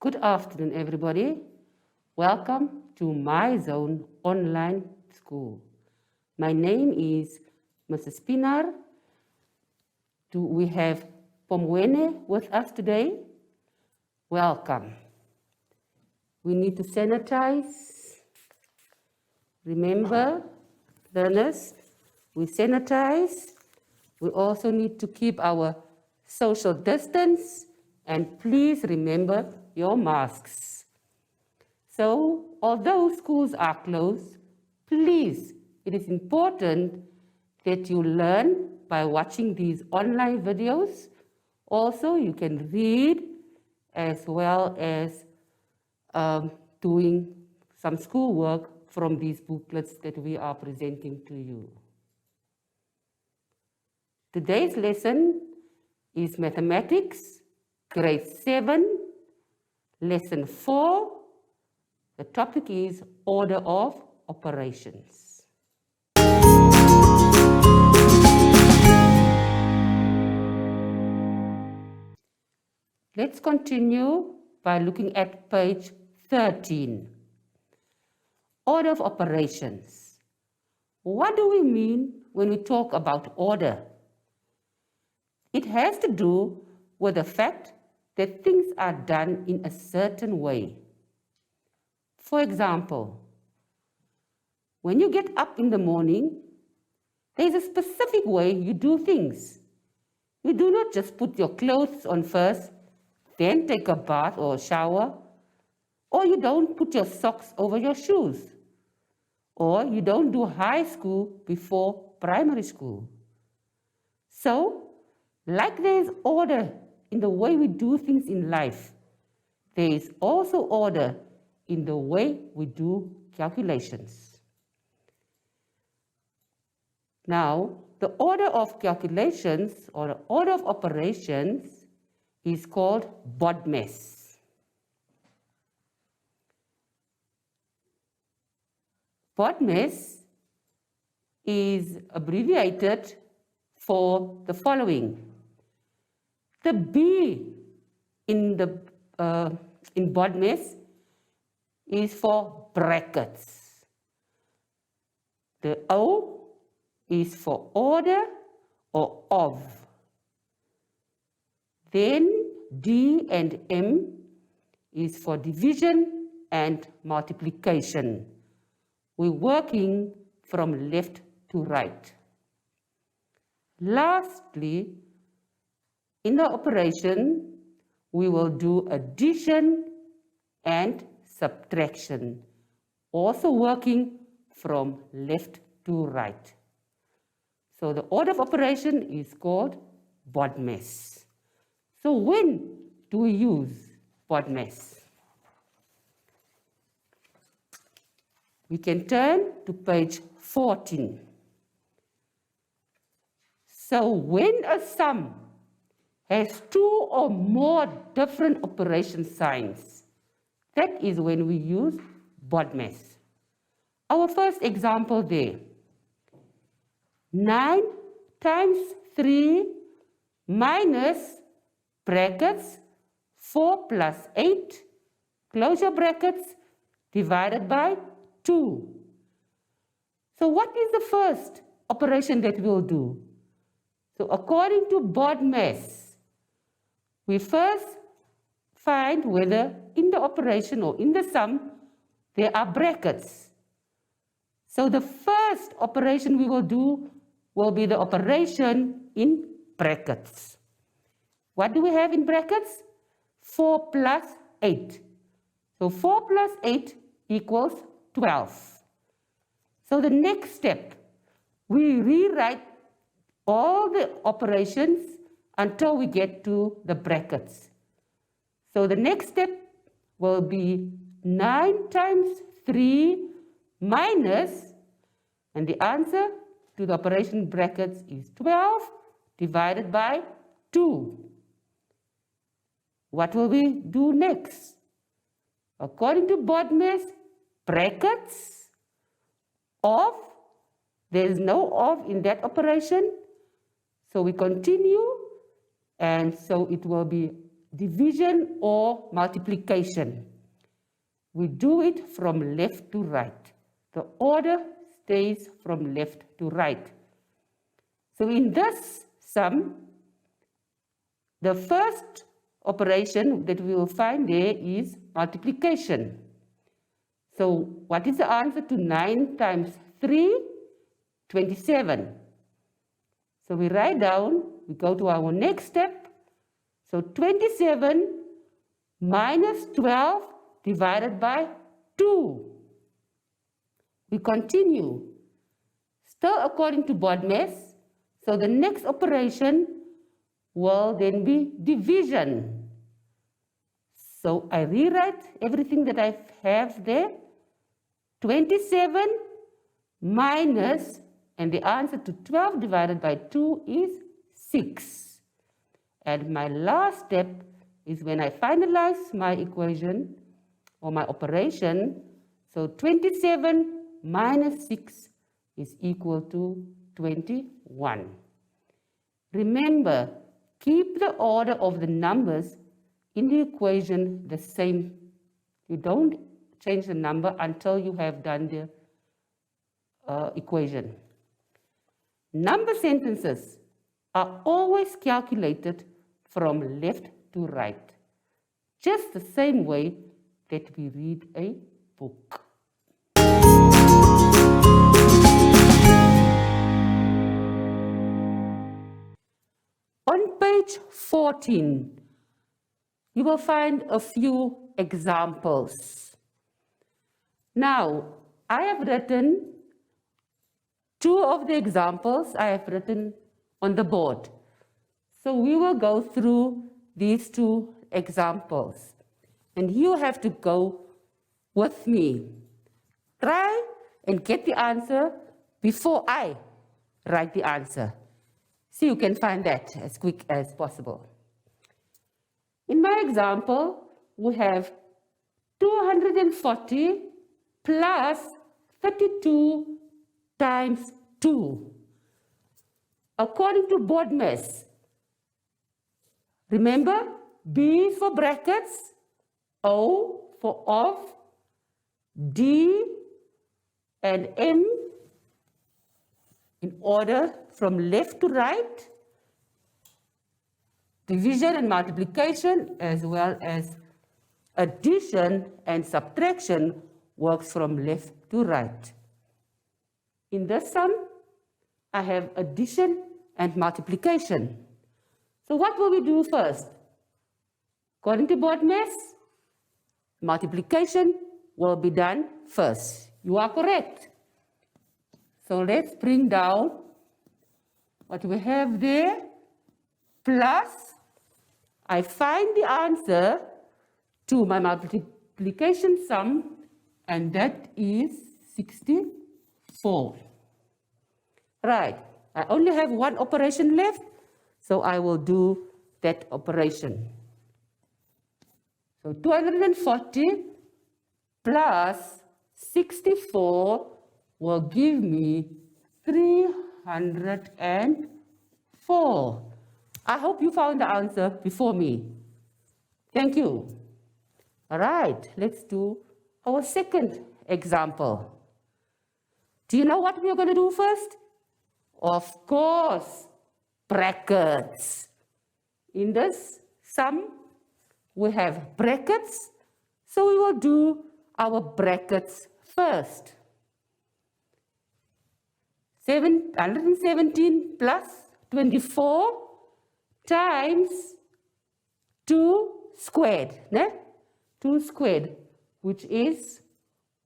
Good afternoon, everybody. Welcome to My Zone Online School. My name is Mrs. Pinar. We have Pomwene with us today. Welcome. We need to sanitize. Remember, learners, we sanitize. We also need to keep our social distance, and please remember your masks. So, although schools are closed, please, it is important that you learn by watching these online videos. Also, you can read as well as doing some schoolwork from these booklets that we are presenting to you. Today's lesson is Mathematics, Grade 7, Lesson 4. The topic is Order of Operations. Let's continue by looking at page 13. Order of operations. What do we mean when we talk about order? It has to do with the fact that things are done in a certain way. For example, when you get up in the morning, there is a specific way you do things. You do not just put your clothes on first, then take a bath or a shower, or you don't put your socks over your shoes, or you don't do high school before primary school. So, like there is order in the way we do things in life, there is also order in the way we do calculations. Now, the order of calculations or the order of operations is called BODMAS. BODMAS is abbreviated for the following. The B in BODMAS is for brackets. The O is for order or of. Then D and M is for division and multiplication. We're working from left to right. Lastly, in the operation, we will do addition and subtraction, also working from left to right. So the order of operation is called BODMAS. So when do we use BODMAS? We can turn to page 14. So when a sum has two or more different operation signs, that is when we use BODMAS. Our first example there, 9 times 3 minus brackets 4 plus 8, close your brackets, divided by 2. So what is the first operation that we'll do? So according to BODMAS, we first find whether in the operation or in the sum there are brackets. So the first operation we will do will be the operation in brackets. What do we have in brackets? 4 plus 8. So 4 plus 8 equals 12. So the next step, we rewrite all the operations until we get to the brackets. So the next step will be 9 times 3 minus, and the answer to the operation brackets is 12 divided by 2. What will we do next? According to BODMAS, brackets of, there is no of in that operation. So we continue, and so it will be division or multiplication. We do it from left to right. The order stays from left to right. So in this sum, the first operation that we will find there is multiplication. So what is the answer to 9 times 3? 27. So we write down, we go to our next step. So 27 minus 12 divided by 2. We continue. Still according to BODMAS, so the next operation will then be division. So I rewrite everything that I have there. 27 minus, and the answer to 12 divided by 2 is 6. And my last step is when I finalize my equation or my operation. So 27 minus 6 is equal to 21. Remember, keep the order of the numbers in the equation the same. You don't change the number until you have done the equation. Number sentences are always calculated from left to right, just the same way that we read a book. On page 14, you will find a few examples. Now, I have written 2 of the examples I have written on the board. So we will go through these 2 examples. And you have to go with me. Try and get the answer before I write the answer. So you can find that as quick as possible. In my example, we have 240 plus 32 times 2. According to BODMAS, remember, B for brackets, O for of, D and M in order from left to right, division and multiplication, as well as addition and subtraction works from left to right. In this sum, I have addition and multiplication. So what will we do first? According to BODMAS, multiplication will be done first. You are correct. So let's bring down what we have there, plus I find the answer to my multiplication sum, and that is 64. Right, I only have one operation left, so I will do that operation. So 240 plus 64 will give me 304. I hope you found the answer before me. Thank you. All right, let's do our second example. Do you know what we are going to do first? Of course, brackets. In this sum, we have brackets, so we will do our brackets first. 117 plus 24 times 2 squared, né? 2 squared, which is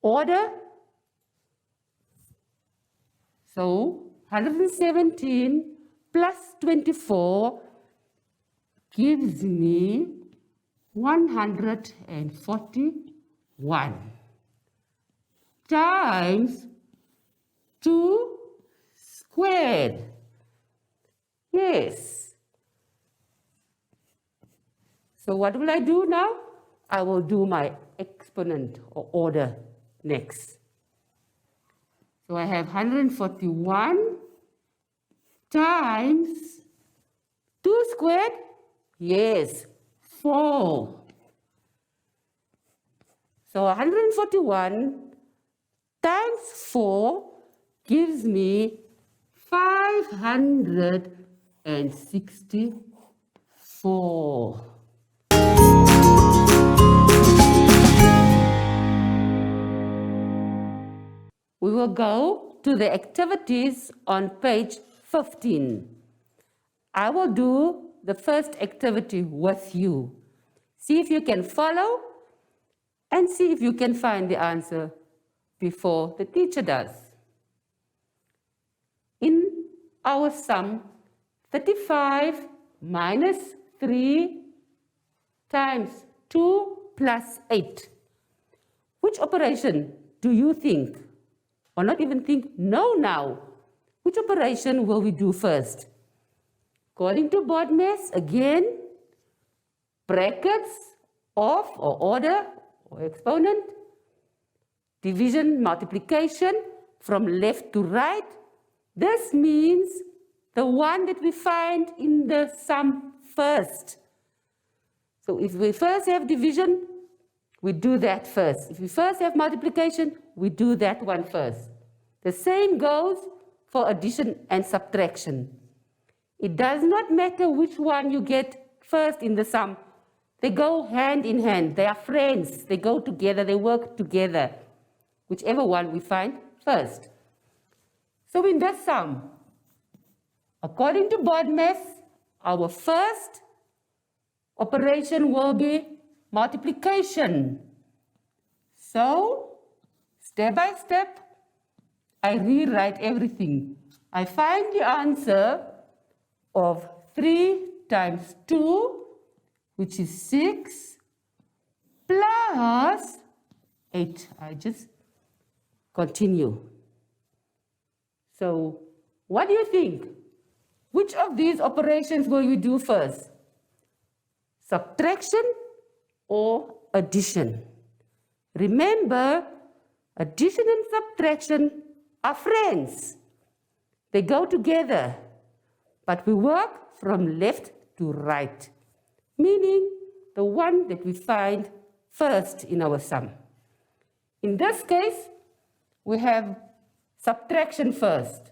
order. So 117 plus 24 gives me 141 times 2 squared. Yes. So what will I do now? I will do my exponent or order next. So I have 141 times 2 squared. Yes, 4. So 141 times 4 gives me 564. We will go to the activities on page 15. I will do the first activity with you. See if you can follow and see if you can find the answer before the teacher does. In our sum, 35 minus 3 times 2 plus 8. Which operation do you think? Or not even think, know now. Which operation will we do first? According to BODMAS, again, brackets of or order or exponent, division, multiplication from left to right. This means the one that we find in the sum first. So if we first have division, we do that first. If we first have multiplication, we do that one first. The same goes for addition and subtraction. It does not matter which one you get first in the sum. They go hand in hand. They are friends. They go together. They work together. Whichever one we find first. So in this sum, according to BODMAS, our first operation will be multiplication. So, step by step, I rewrite everything. I find the answer of 3 times 2, which is 6, plus 8. I just continue. So, what do you think? Which of these operations will you do first? Subtraction or addition? Remember, addition and subtraction are friends. They go together, but we work from left to right, meaning the one that we find first in our sum. In this case, we have subtraction first.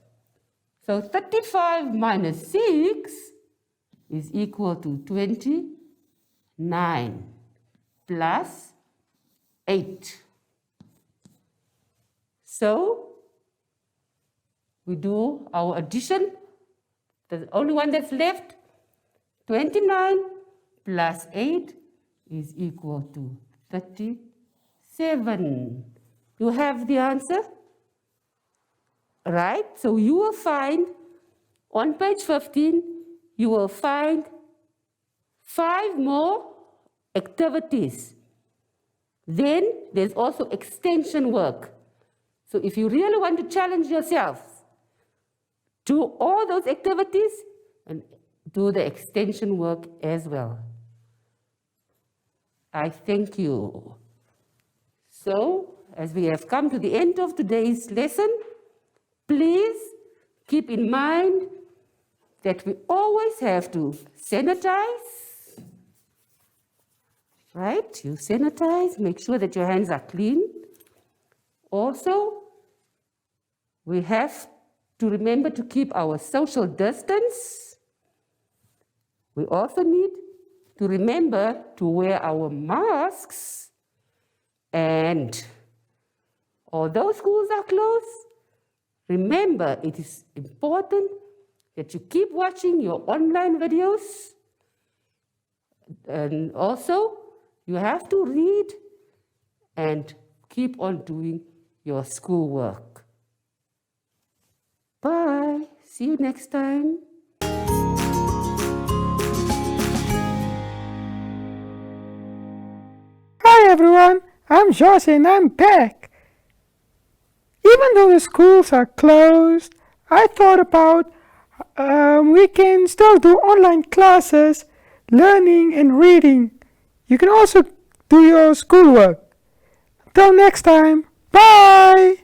So 35 minus 6 is equal to 29 plus 8. So we do our addition. The only one that's left, 29 plus 8 is equal to 37. You have the answer? Right? So you will find, on page 15, you will find 5 more activities. Then there's also extension work. So if you really want to challenge yourself, do all those activities and do the extension work as well. I thank you. So, as we have come to the end of today's lesson, please keep in mind that we always have to sanitize, right? You sanitize, make sure that your hands are clean. Also, we have to remember to keep our social distance. We also need to remember to wear our masks. And although schools are closed, remember it is important that you keep watching your online videos. And also, you have to read and keep on doing your schoolwork. Bye. See you next time. Hi everyone, I'm Josh and I'm back. Even though the schools are closed, I thought about we can still do online classes, learning and reading. You can also do your schoolwork. Until next time, bye!